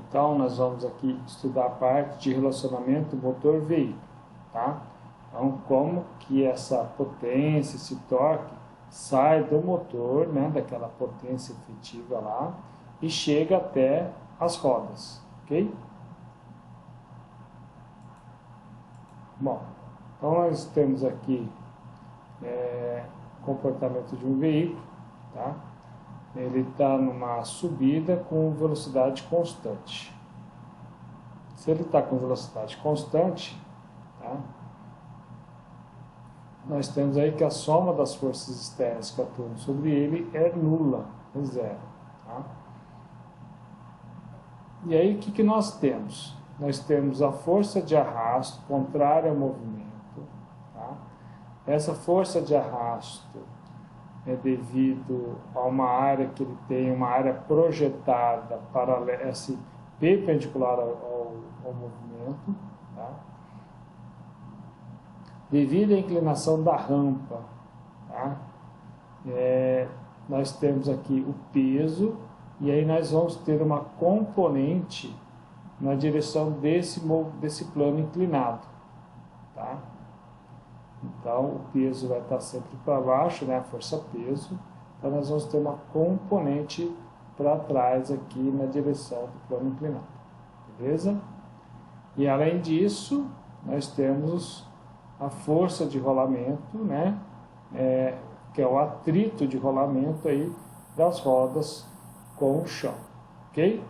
Então, nós vamos aqui estudar a parte de relacionamento motor-veículo, tá? Então, como que essa potência, esse torque, sai do motor, né, daquela potência efetiva lá, e chega até as rodas, ok? Bom, então nós temos aqui comportamento de um veículo, tá? Ele está numa subida com velocidade constante. Se ele está com velocidade constante, tá? Nós temos aí que a soma das forças externas que atuam sobre ele é nula, é zero. Tá? E aí o que nós temos? Nós temos a força de arrasto contrária ao movimento. Tá? Essa força de arrasto é devido a uma área que ele tem, uma área projetada perpendicular ao movimento. Tá? Devido à inclinação da rampa, tá? Nós temos aqui o peso, e aí nós vamos ter uma componente na direção desse plano inclinado. Tá? Então, o peso vai estar sempre para baixo, né? A força-peso. Então, nós vamos ter uma componente para trás aqui na direção do plano inclinado. Beleza? E além disso, nós temos a força de rolamento, né? Que é o atrito de rolamento aí das rodas com o chão, ok?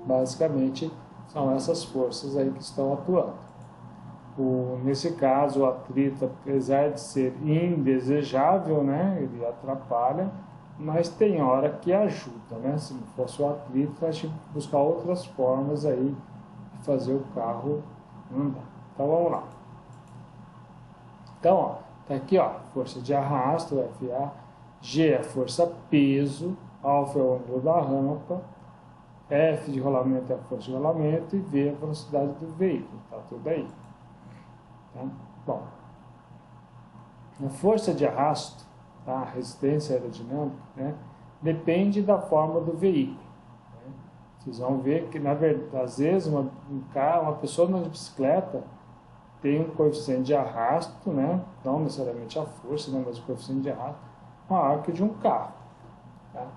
Basicamente, são essas forças aí que estão atuando. Nesse caso, o atrito, apesar de ser indesejável, né? Ele atrapalha, mas tem hora que ajuda, né? Se não fosse o atrito, nós tínhamos que buscar outras formas aí de fazer o carro andar. Então, vamos lá. Então, ó, tá aqui, ó, força de arrasto, FA, G é força peso, alfa é o ângulo da rampa, F de rolamento é a força de rolamento e V é a velocidade do veículo, tá tudo aí. Tá? Bom, a força de arrasto, tá? A resistência aerodinâmica, né? Depende da forma do veículo. Né? Vocês vão ver que, na verdade, às vezes, uma pessoa na bicicleta tem um coeficiente de arrasto, né? Não necessariamente a força, né? Mas o coeficiente de arrasto maior que o de um carro. Tá?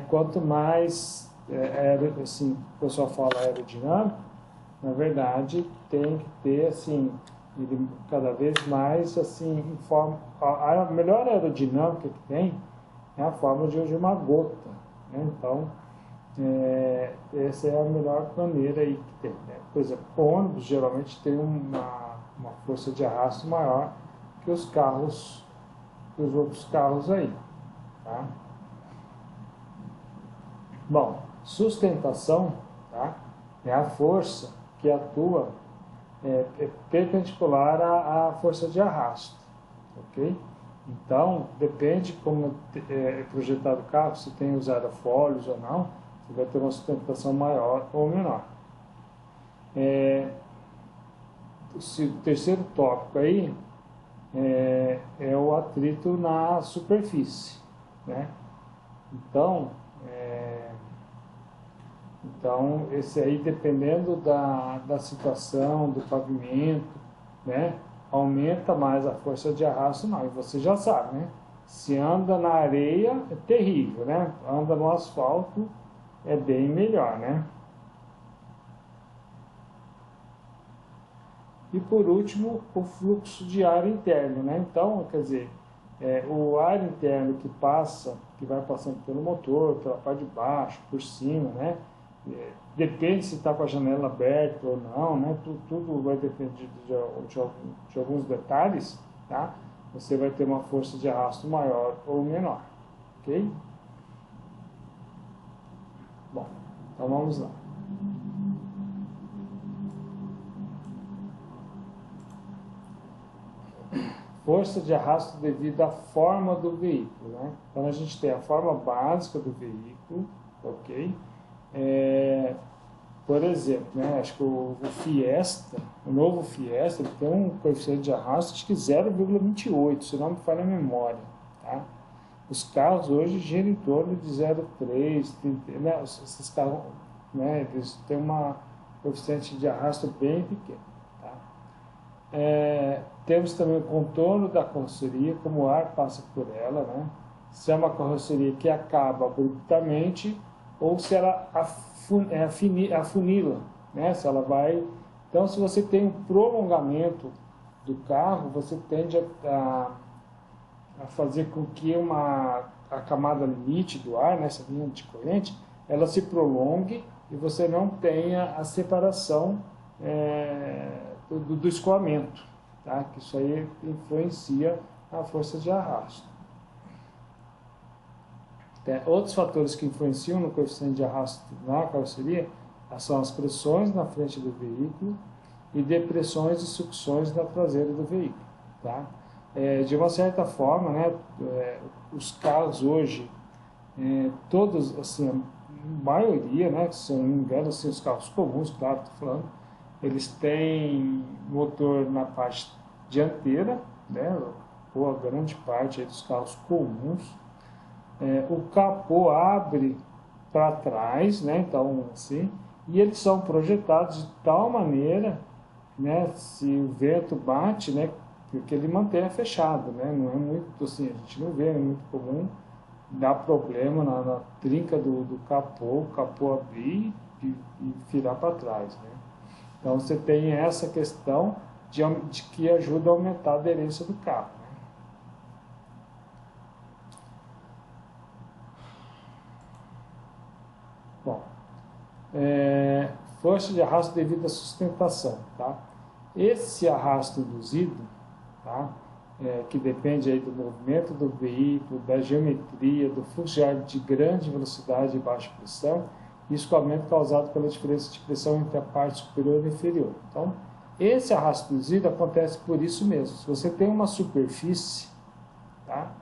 Quanto mais, assim, o pessoal fala aerodinâmico, na verdade, tem que ter, assim, ele cada vez mais, assim, a melhor aerodinâmica que tem é a forma de uma gota, né? Então, essa é a melhor maneira aí que tem, né? Por exemplo, ônibus geralmente tem uma força de arrasto maior que os outros carros aí, tá? Bom, sustentação, tá? É a força que atua perpendicular à força de arrasto, ok? Então, depende como é projetado o carro, se tem os aerofólios ou não, você vai ter uma sustentação maior ou menor. O terceiro tópico aí é o atrito na superfície, né? Então, esse aí, dependendo da situação, do pavimento, né, aumenta mais a força de arrasto, não. E você já sabe, né? Se anda na areia, é terrível, né? Anda no asfalto, é bem melhor, né? E por último, o fluxo de ar interno, né? Então, quer dizer, o ar interno que vai passando pelo motor, pela parte de baixo, por cima, né? Depende se está com a janela aberta ou não, né? Tudo vai depender de alguns detalhes, tá? Você vai ter uma força de arrasto maior ou menor, ok? Bom, então vamos lá. Força de arrasto devido à forma do veículo, né? Então a gente tem a forma básica do veículo, ok? Por exemplo, né, acho que o novo Fiesta, ele tem um coeficiente de arrasto, acho que 0,28, se não me falha a memória, tá? Os carros hoje giram em torno de 0,3, 30, né? Esses carros, né, eles têm uma coeficiente de arrasto bem pequeno. Tá? Temos também o contorno da carroceria, como o ar passa por ela, né? Se é uma carroceria que acaba abruptamente ou se ela afunila, né? Se ela vai... Então, se você tem um prolongamento do carro, você tende a fazer com que a camada limite do ar, nessa linha de corrente, ela se prolongue e você não tenha a separação do escoamento, tá? Que isso aí influencia a força de arrasto. Outros fatores que influenciam no coeficiente de arrasto na carroceria são as pressões na frente do veículo e depressões e sucções na traseira do veículo, tá? De uma certa forma, né, os carros hoje, todos, assim, a maioria, né, se eu não me engano, assim, os carros comuns, claro, estou falando, eles têm motor na parte dianteira, né, ou a grande parte aí dos carros comuns. O capô abre para trás, né, então, assim, e eles são projetados de tal maneira, né, se o vento bate, né, porque ele mantém fechado, né? Não é muito assim, a gente não vê, é muito comum dar problema na trinca do capô, o capô abrir e virar para trás, né? Então você tem essa questão de que ajuda a aumentar a aderência do carro, né? Bom, força de arrasto devido à sustentação, tá? Esse arrasto induzido, tá? Que depende aí do movimento do veículo, da geometria, do fluxo de ar de grande velocidade e baixa pressão, e escoamento causado pela diferença de pressão entre a parte superior e inferior. Então, esse arrasto induzido acontece por isso mesmo. Se você tem uma superfície, tá?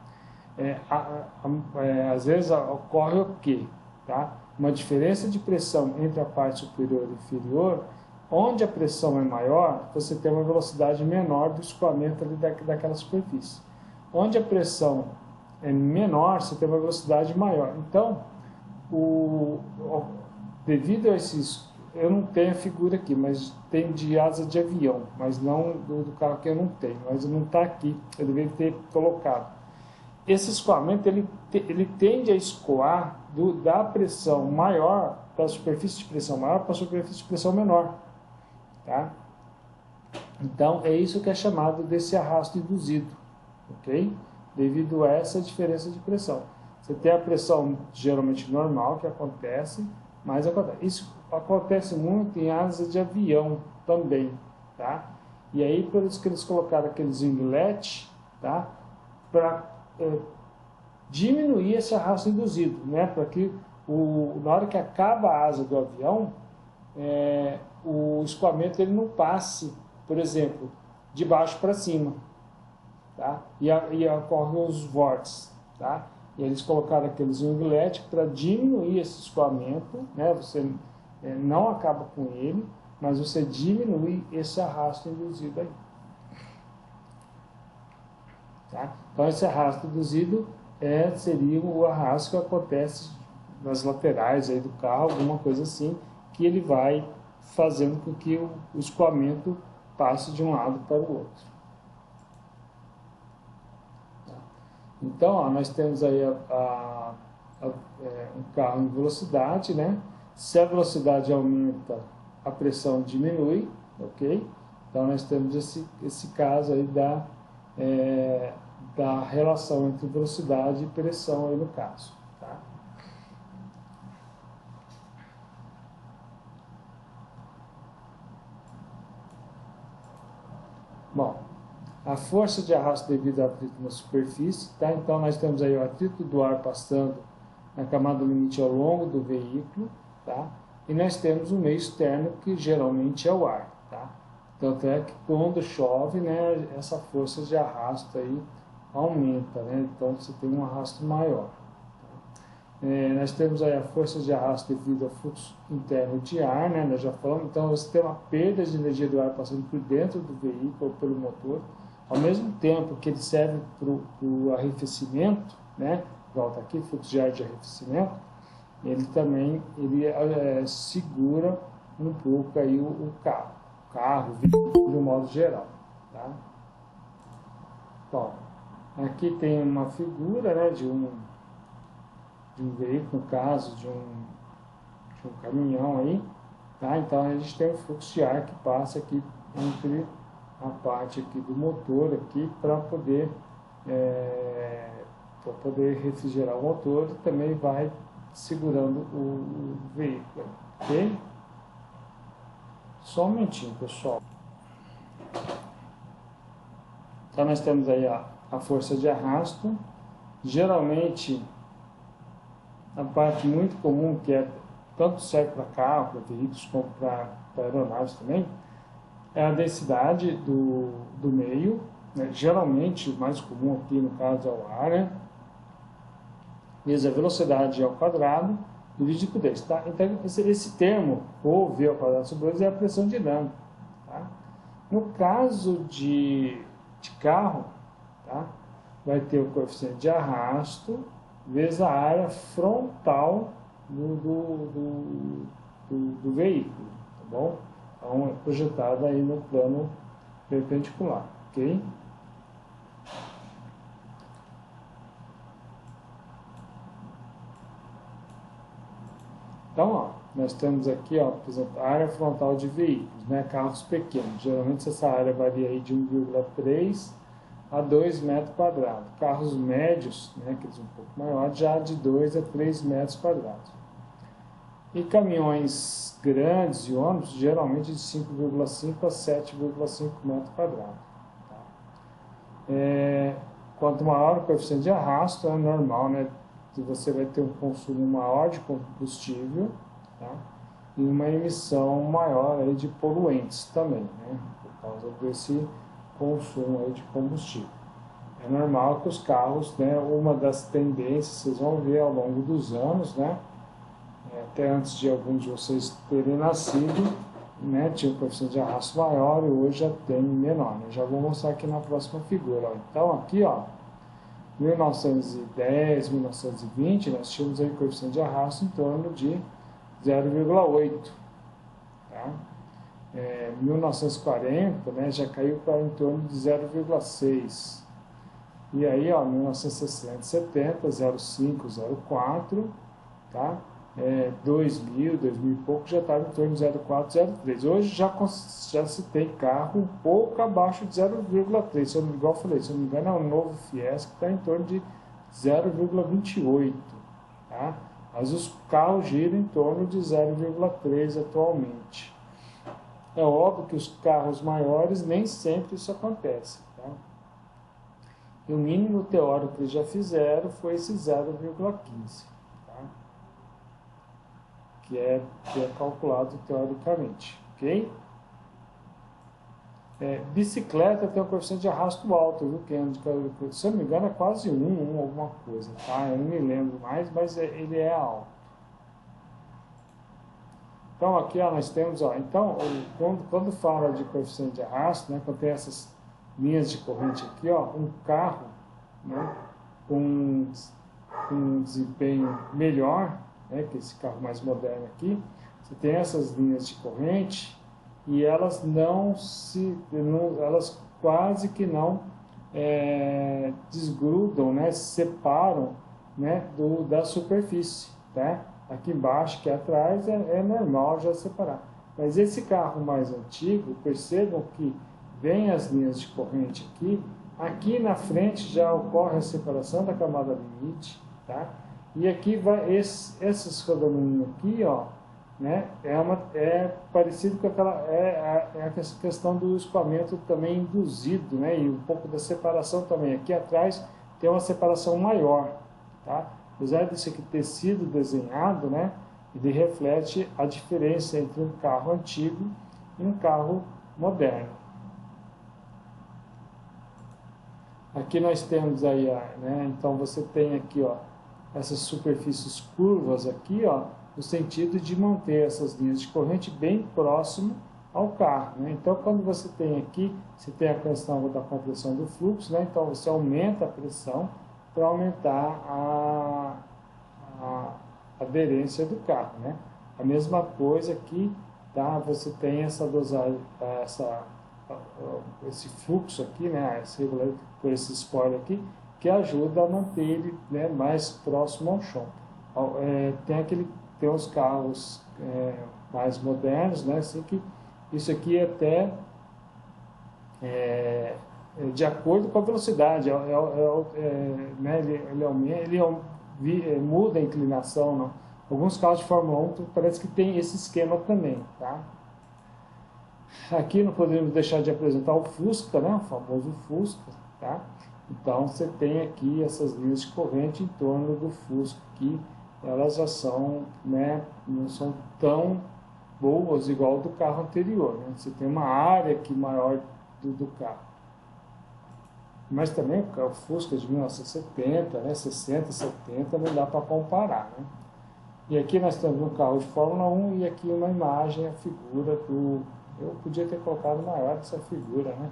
Às vezes ocorre o quê? Tá? Uma diferença de pressão entre a parte superior e inferior. Onde a pressão é maior, você tem uma velocidade menor do escoamento ali daquela superfície. Onde a pressão é menor, você tem uma velocidade maior. Então, devido a esses... Eu não tenho a figura aqui, mas tem de asa de avião, mas não do carro que eu não tenho. Mas não está aqui, eu deveria ter colocado. Esse escoamento, ele tende a escoar da pressão maior, da superfície de pressão maior para a superfície de pressão menor. Tá? Então, é isso que é chamado desse arrasto induzido, ok? Devido a essa diferença de pressão. Você tem a pressão geralmente normal que acontece, mas isso acontece muito em asas de avião também, tá? E aí, por isso que eles colocaram aqueles ingletes, tá? Para diminuir esse arrasto induzido, né? Para que na hora que acaba a asa do avião, o escoamento ele não passe, por exemplo, de baixo para cima, tá? E ocorrem os vórtices, tá? E eles colocaram aqueles ingletes para diminuir esse escoamento, né? Você não acaba com ele, mas você diminui esse arrasto induzido aí. Tá? Então esse arrasto induzido seria o arrasto que acontece nas laterais aí do carro, alguma coisa assim, que ele vai fazendo com que o escoamento passe de um lado para o outro. Tá? Então, ó, nós temos aí um carro em velocidade, né? Se a velocidade aumenta, a pressão diminui, ok? Então, nós temos esse caso aí da relação entre velocidade e pressão aí no caso. Tá? Bom, a força de arrasto devido ao atrito na superfície, tá? Então nós temos aí o atrito do ar passando na camada limite ao longo do veículo, tá? E nós temos o meio externo, que geralmente é o ar, tá? Tanto é que quando chove, né, essa força de arrasto aí aumenta, né? Então você tem um arrasto maior. Nós temos aí a força de arrasto devido ao fluxo interno de ar, né? Nós já falamos, então você tem uma perda de energia do ar passando por dentro do veículo ou pelo motor, ao mesmo tempo que ele serve para o arrefecimento, né? natural está aqui, fluxo de ar de arrefecimento, ele também segura um pouco aí o carro, de um modo geral, tá? Bom, aqui tem uma figura, né, de um veículo, no caso de um caminhão aí, tá? Então a gente tem um fluxo de ar que passa aqui entre a parte aqui do motor aqui para poder refrigerar o motor, e também vai segurando o veículo, ok? Só um momentinho, pessoal. Então nós temos aí a força de arrasto. Geralmente a parte muito comum, que tanto serve para carro, para veículos, como para aeronaves também, é a densidade do meio, né? Geralmente o mais comum aqui no caso é o ar, né? Vezes a velocidade ao quadrado dividido por 2, tá? Então esse termo, ou V ao quadrado sobre 2, é a pressão dinâmica, tá? No caso de carro, tá? Vai ter o coeficiente de arrasto vezes a área frontal do veículo, tá bom? Então é projetado aí no plano perpendicular, ok? Então, ó, nós temos aqui, ó, por exemplo, a área frontal de veículos, né, carros pequenos. Geralmente essa área varia aí de 1,3 a 2 metros quadrados. Carros médios, né, que são um pouco maiores, já de 2 a 3 metros quadrados. E caminhões grandes e ônibus, geralmente de 5,5 a 7,5 metros quadrados. Tá? Quanto maior o coeficiente de arrasto, é normal, né? Você vai ter um consumo maior de combustível, tá? E uma emissão maior aí de poluentes também, né? Por causa desse consumo aí de combustível. É normal que os carros, né, uma das tendências, vocês vão ver ao longo dos anos, né, até antes de alguns de vocês terem nascido, né, tinha um coeficiente de arrasto maior e hoje já tem menor, né? Já vou mostrar aqui na próxima figura, ó. Então aqui, ó, 1910, 1920, nós tínhamos aí coeficiente de arrasto em torno de 0,8, tá? 1940, né, já caiu para em torno de 0,6. E aí, ó, 1960, 70, 0,5, 0,4, tá? 2000 e pouco já estava em torno de 0,4, 0,3. Hoje já se tem carro um pouco abaixo de 0,3. Se eu não me engano, é o novo Fiesta que está em torno de 0,28, tá? Mas os carros giram em torno de 0,3 atualmente. É óbvio que os carros maiores nem sempre isso acontece, tá? E o mínimo teórico que eles já fizeram foi esse 0,15, tá? Que é calculado teoricamente, ok? Bicicleta tem um coeficiente de arrasto alto, viu? Que, se eu não me engano, é quase 1 alguma coisa, tá? Eu não me lembro mais, mas ele é alto. Então, aqui, ó, nós temos, ó, então, quando fala de coeficiente de arrasto, né, quando tem essas linhas de corrente aqui, ó, um carro, né, com um desempenho melhor, né, que esse carro mais moderno aqui, você tem essas linhas de corrente e elas elas quase que não desgrudam, né, se separam, né, da superfície, tá? Aqui embaixo, que atrás, é normal já separar. Mas esse carro mais antigo, percebam que vem as linhas de corrente aqui na frente já ocorre a separação da camada limite, tá? E aqui vai esses rodamuinhos aqui, ó, né? É parecido com essa questão do escoamento também induzido, né? E um pouco da separação também. Aqui atrás tem uma separação maior, tá? Apesar disso aqui ter sido desenhado, né, ele reflete a diferença entre um carro antigo e um carro moderno. Aqui nós temos aí, né, então você tem aqui, ó, essas superfícies curvas aqui, ó, no sentido de manter essas linhas de corrente bem próximo ao carro, né? Então, quando você tem aqui, você tem a questão da compressão do fluxo, né? Então você aumenta a pressão. para aumentar a aderência do carro, né? A mesma coisa aqui, tá? Você tem essa dosagem, esse fluxo aqui, né? Por esse spoiler aqui, que ajuda a manter ele, né, mais próximo ao chão. Tem os carros mais modernos, né? Assim que isso aqui é até de acordo com a velocidade, né, ele muda a inclinação, não? Alguns carros de Fórmula 1 parece que tem esse esquema também, tá? Aqui não podemos deixar de apresentar o Fusca, né, o famoso Fusca, tá? Então você tem aqui essas linhas de corrente em torno do Fusca, que elas já são, né, não são tão boas igual do carro anterior, né? Você tem uma área aqui maior do carro. Mas também o Fusca de 1970, né, 60, 70, não dá para comparar, né? E aqui nós temos um carro de Fórmula 1 e aqui uma imagem, a figura do... Eu podia ter colocado maior essa figura, né?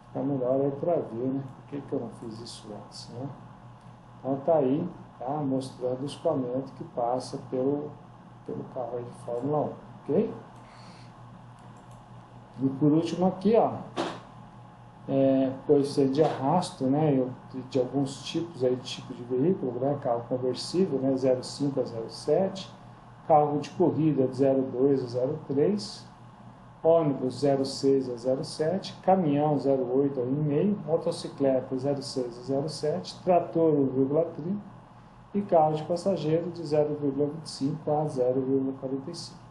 Fica melhor aí para ver, né? Por que eu não fiz isso antes, né? Então tá aí, tá? Mostrando o escoamento que passa pelo carro aí de Fórmula 1, ok? E por último aqui, ó, coisa de arrasto, né, de alguns tipos aí, tipo de veículo, né, carro conversível, né, 0,5 a 0,7, carro de corrida de 0,2 a 0,3, ônibus 0,6 a 0,7, caminhão 0,8 a 1,5, motocicleta 0,6 a 0,7, trator 1,30 e carro de passageiro de 0,25 a 0,45.